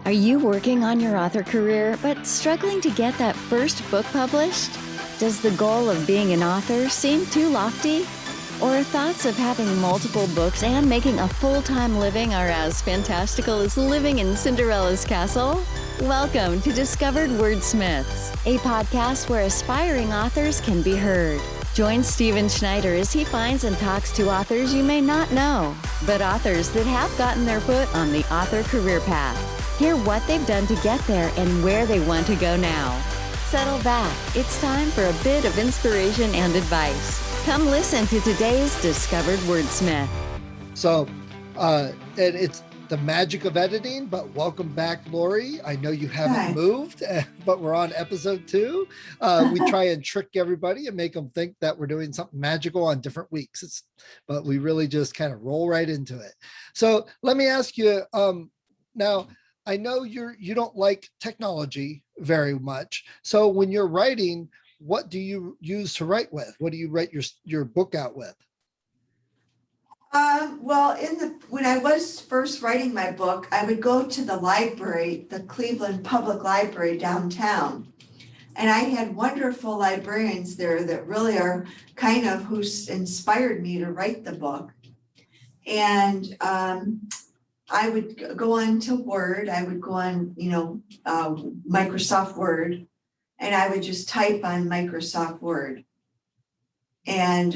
Are you working on your author career but struggling to get that first book published? Does the goal of being an author seem too lofty? Or thoughts of having multiple books and making a full-time living are as fantastical as living in Cinderella's castle? Welcome to Discovered Wordsmiths, a podcast where aspiring authors can be heard. Join Stephen Schneider as he finds and talks to authors you may not know, but authors that have gotten their foot on the author career path. Hear what they've done to get there and where they want to go now. Settle back. It's time for a bit of inspiration and advice. Come listen to today's Discovered Wordsmith. So, and it's the magic of editing, but welcome back, Lori. I know you haven't moved, but we're on episode 2. We try and trick everybody and make them think that we're doing something magical on different weeks. But we really just kind of roll right into it. So let me ask you, now, I know you don't like technology very much. So when you're writing, what do you use to write with? What do you write your book out with? Well, when I was first writing my book, I would go to the library, the Cleveland Public Library downtown. And I had wonderful librarians there that really are kind of who inspired me to write the book. And I would go on to Word. I would go on, Microsoft Word, and I would just type on Microsoft Word. And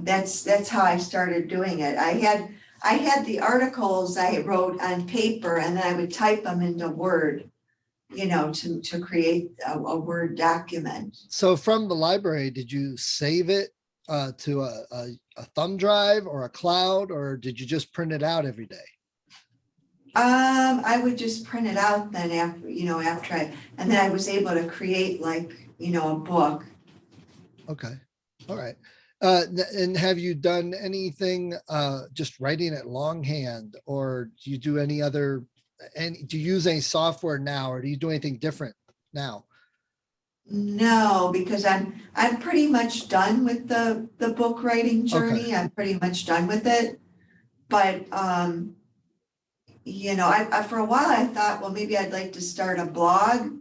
that's how I started doing it. I had the articles I wrote on paper, and then I would type them into Word, to create a Word document. So from the library, did you save it to a thumb drive or a cloud, or did you just print it out every day? I would just print it out then and then I was able to create a book. Okay. All right. And have you done anything just writing it longhand, or do you do do you use any software now, or do you do anything different now? No, because I'm pretty much done with the book writing journey. Okay. I'm pretty much done with it. But I for a while I thought, well, maybe I'd like to start a blog,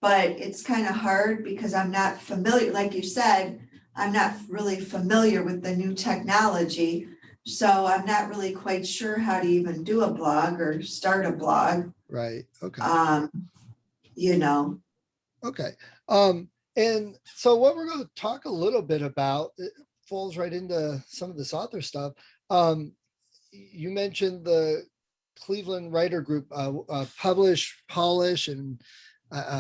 but it's kind of hard because I'm not familiar, like you said, I'm not really familiar with the new technology. So I'm not really quite sure how to even do a blog or start a blog. Right. Okay. Okay. And so what we're going to talk a little bit about, it falls right into some of this author stuff. You mentioned the Cleveland Writer Group, Publish, Polish, and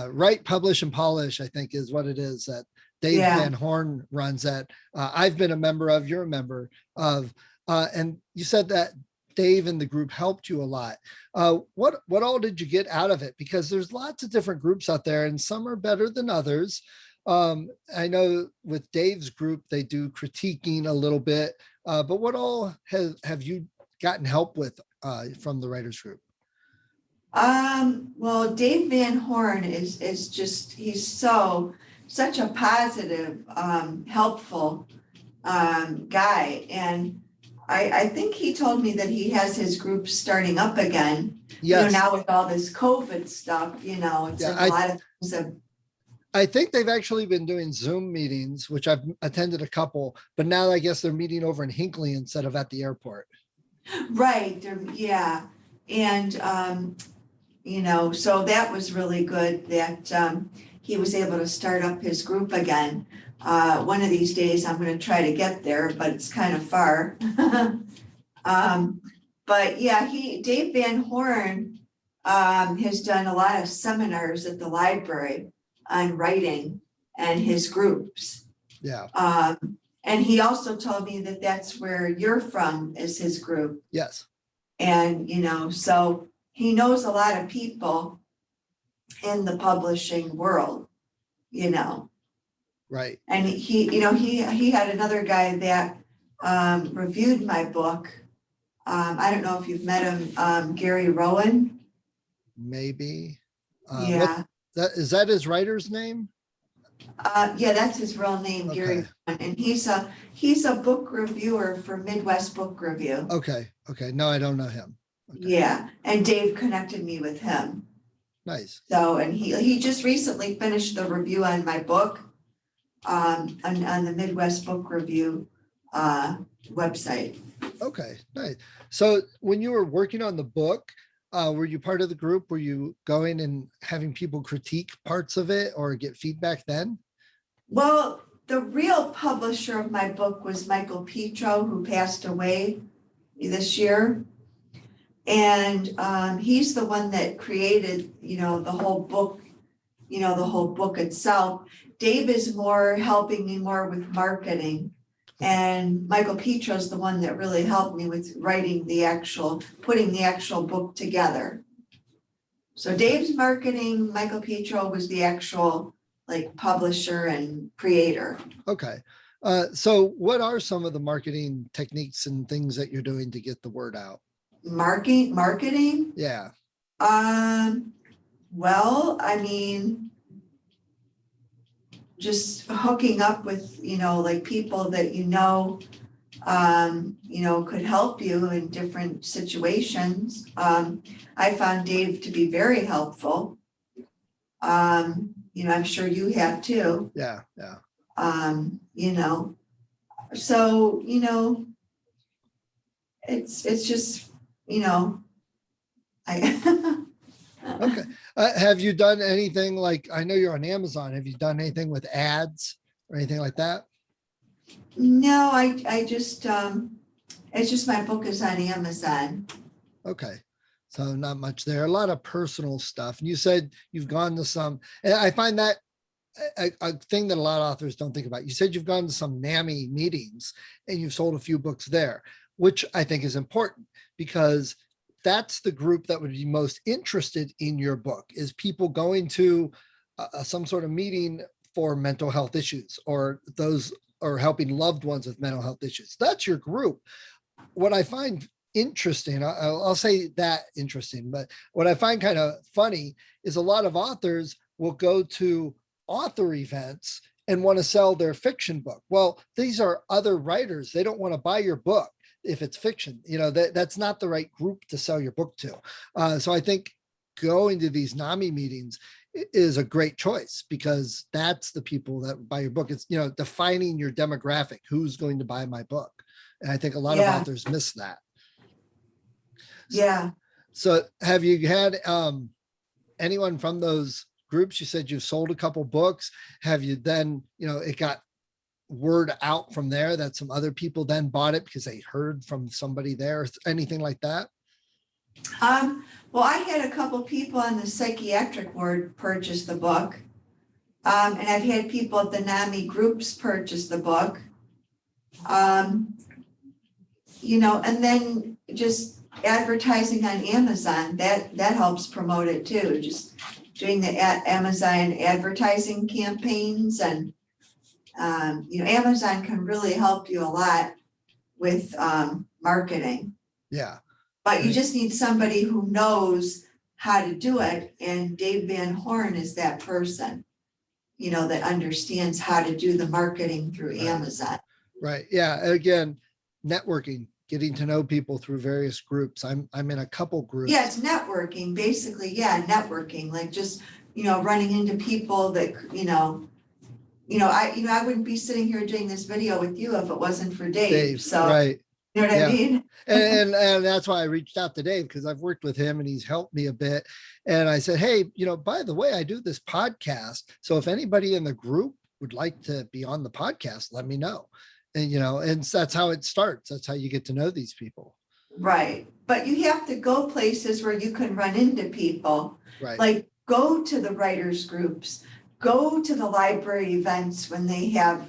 Write, Publish, and Polish, I think is what it is that Dave Van Horn runs that. I've been a member of, you're a member of, and you said that Dave and the group helped you a lot. What all did you get out of it? Because there's lots of different groups out there and some are better than others. I know with Dave's group, they do critiquing a little bit, but what all have you gotten help with from the writers group? Well, Dave Van Horn is just, he's such a positive, helpful guy. And I think he told me that he has his group starting up again. Yes. Now with all this COVID stuff, it's a lot of things. I think they've actually been doing Zoom meetings, which I've attended a couple, but now I guess they're meeting over in Hinckley instead of at the airport. Right. Yeah. And, so that was really good that he was able to start up his group again. One of these days I'm going to try to get there, but it's kind of far. But yeah, Dave Van Horn has done a lot of seminars at the library on writing and his groups. Yeah. And he also told me that that's where you're from is his group. Yes. And, so he knows a lot of people in the publishing world, Right. And he had another guy that reviewed my book. I don't know if you've met him, Gary Rowan. Maybe. Yeah. Is that his writer's name? Yeah, that's his real name, okay. Gary Rowan. And he's a book reviewer for Midwest Book Review. Okay. No, I don't know him. Okay. Yeah, and Dave connected me with him. Nice. So, and he just recently finished the review on my book, on the Midwest Book Review, website. Okay, nice. So when you were working on the book, were you part of the group? Were you going and having people critique parts of it or get feedback then? Well, the real publisher of my book was Michael Petro, who passed away this year. And he's the one that created, the whole book, the whole book itself. Dave is more helping me more with marketing. And Michael Petro's the one that really helped me with putting the actual book together. So Dave's marketing, Michael Petro was the actual like publisher and creator. Okay. So what are some of the marketing techniques and things that you're doing to get the word out? Marketing? Yeah. Well, I mean, just hooking up with, like people that could help you in different situations. I found Dave to be very helpful. I'm sure you have too. Yeah. Yeah. So, it's just, I Okay. Have you done anything like, I know you're on Amazon. Have you done anything with ads or anything like that? No, I just, it's just my book is on Amazon. Okay. So not much there, a lot of personal stuff. And you said you've gone to some, and I find that a thing that a lot of authors don't think about. You said you've gone to some NAMI meetings and you've sold a few books there, which I think is important because that's the group that would be most interested in your book is people going to some sort of meeting for mental health issues or those or helping loved ones with mental health issues. That's your group. What I find interesting, I'll say that interesting, but what I find kind of funny is a lot of authors will go to author events and want to sell their fiction book. Well, these are other writers. They don't want to buy your book if it's fiction. That's not the right group to sell your book to. So I think going to these NAMI meetings is a great choice because that's the people that buy your book. It's, defining your demographic, who's going to buy my book. And I think a lot of authors miss that. Yeah. So have you had anyone from those groups? You said you've sold a couple books. Have you then, it got word out from there that some other people then bought it because they heard from somebody there, anything like that? Well, I had a couple people on the psychiatric ward purchase the book. And I've had people at the NAMI groups purchase the book. And then just advertising on Amazon, that helps promote it too. Just doing the Amazon advertising campaigns and, Amazon can really help you a lot with marketing. Yeah. But you just need somebody who knows how to do it. And Dave Van Horn is that person, that understands how to do the marketing through Amazon. Right. Yeah. Again, networking, getting to know people through various groups. I'm in a couple groups. Yeah, it's networking, basically. Yeah, networking, like just, running into people that, I wouldn't be sitting here doing this video with you if it wasn't for Dave. So, right. You know what I mean? and that's why I reached out to Dave because I've worked with him and he's helped me a bit. And I said, hey, by the way, I do this podcast. So if anybody in the group would like to be on the podcast, let me know. And, and that's how it starts. That's how you get to know these people. Right. But you have to go places where you can run into people. Right. Like go to the writers groups, go to the library events when they have,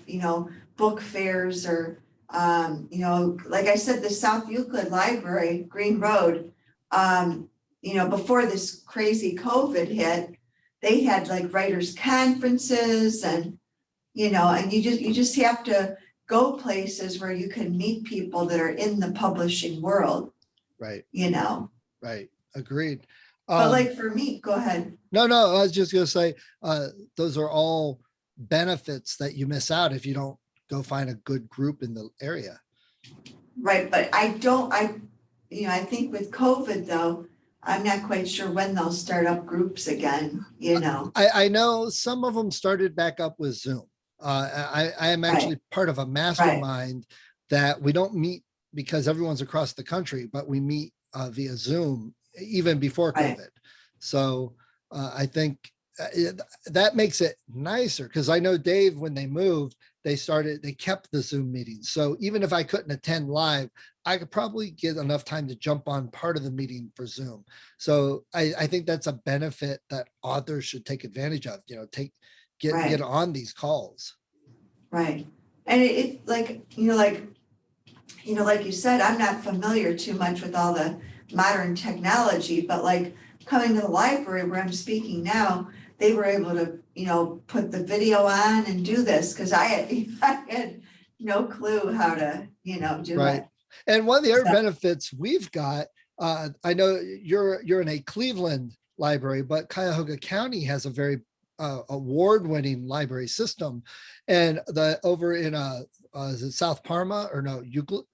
book fairs or, like I said, the South Euclid Library, Green Road, before this crazy COVID hit, they had like writers conferences and, and you just have to go places where you can meet people that are in the publishing world. Right. Right. Agreed. But like for me, go ahead. No, I was just going to say, those are all benefits that you miss out if you don't go find a good group in the area. Right. But I think with COVID though, I'm not quite sure when they'll start up groups again, you know. I know some of them started back up with Zoom. I am actually part of a mastermind that we don't meet because everyone's across the country, but we meet via Zoom even before Right. COVID. So I think that makes it nicer because I know Dave, when they moved, they kept the Zoom meetings. So even if I couldn't attend live, I could probably get enough time to jump on part of the meeting for Zoom. So I think that's a benefit that authors should take advantage of, get on these calls. Right. And it like, like you said, I'm not familiar too much with all the modern technology, but like coming to the library where I'm speaking now, they were able to, put the video on and do this because I had no clue how to, do it. And one of the other benefits we've got, I know you're in a Cleveland library, but Cuyahoga County has a very award-winning library system, and over in is it South Parma or no Euclid,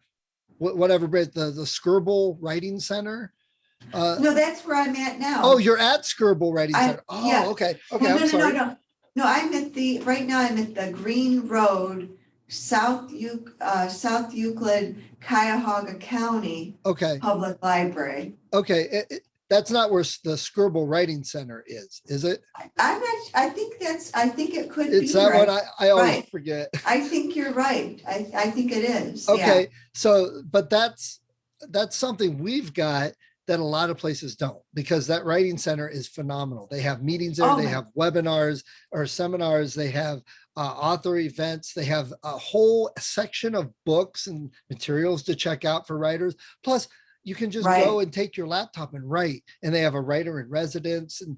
whatever, but the Skirball Writing Center. No, that's where I'm at now. Oh, you're at Skirball Writing Center. Oh, yeah. Okay. No, I'm sorry. No, I'm at right now I'm at the Green Road, South Euclid, Cuyahoga County. Okay. Public Library. Okay. That's not where the Skirball Writing Center is it? I'm not, I think it could be. It's that right. one I always forget. I think you're right. I think it is. Okay. Yeah. So, but that's something we've got that a lot of places don't, because that writing center is phenomenal. They have meetings there, they have webinars or seminars, they have author events, they have a whole section of books and materials to check out for writers. Plus, you can just go and take your laptop and write, and they have a writer in residence. And,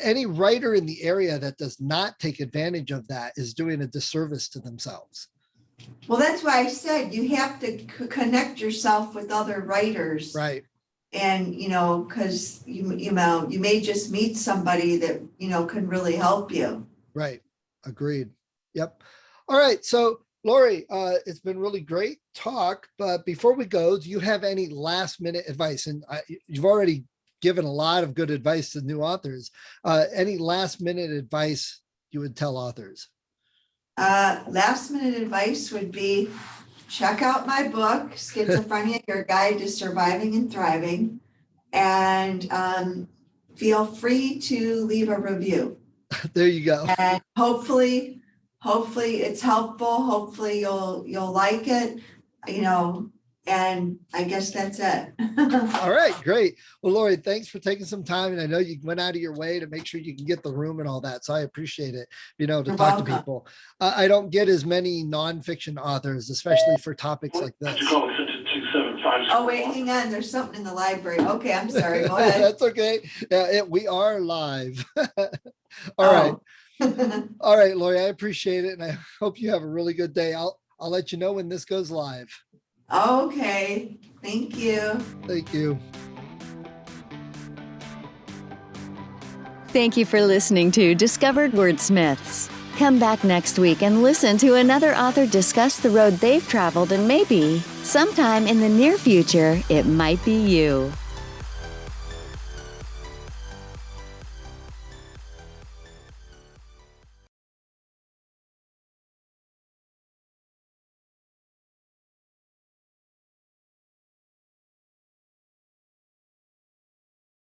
any writer in the area that does not take advantage of that is doing a disservice to themselves. Well, that's why I said you have to connect yourself with other writers. Right. And, because you may just meet somebody that, can really help you. Right. Agreed. Yep. All right. So, Lori, it's been really great talk, but before we go, do you have any last minute advice? And you've already given a lot of good advice to new authors. Any last minute advice you would tell authors? Last minute advice would be check out my book, Schizophrenia, Your Guide to Surviving and Thriving, and feel free to leave a review. There you go. And hopefully it's helpful. Hopefully you'll like it, and I guess that's it. All right, great. Well, Lori, thanks for taking some time. And I know you went out of your way to make sure you can get the room and all that. So I appreciate it, to You're talk welcome. to people. I don't get as many nonfiction authors, especially for topics like this. Oh, wait, hang on. There's something in the library. Okay, I'm sorry. Go ahead. That's okay. We are live. All right. All right, Lori, I appreciate it. And I hope you have a really good day. I'll let you know when this goes live. Okay. Thank you. Thank you. Thank you for listening to Discovered Wordsmiths. Come back next week and listen to another author discuss the road they've traveled, and maybe, sometime in the near future, it might be you.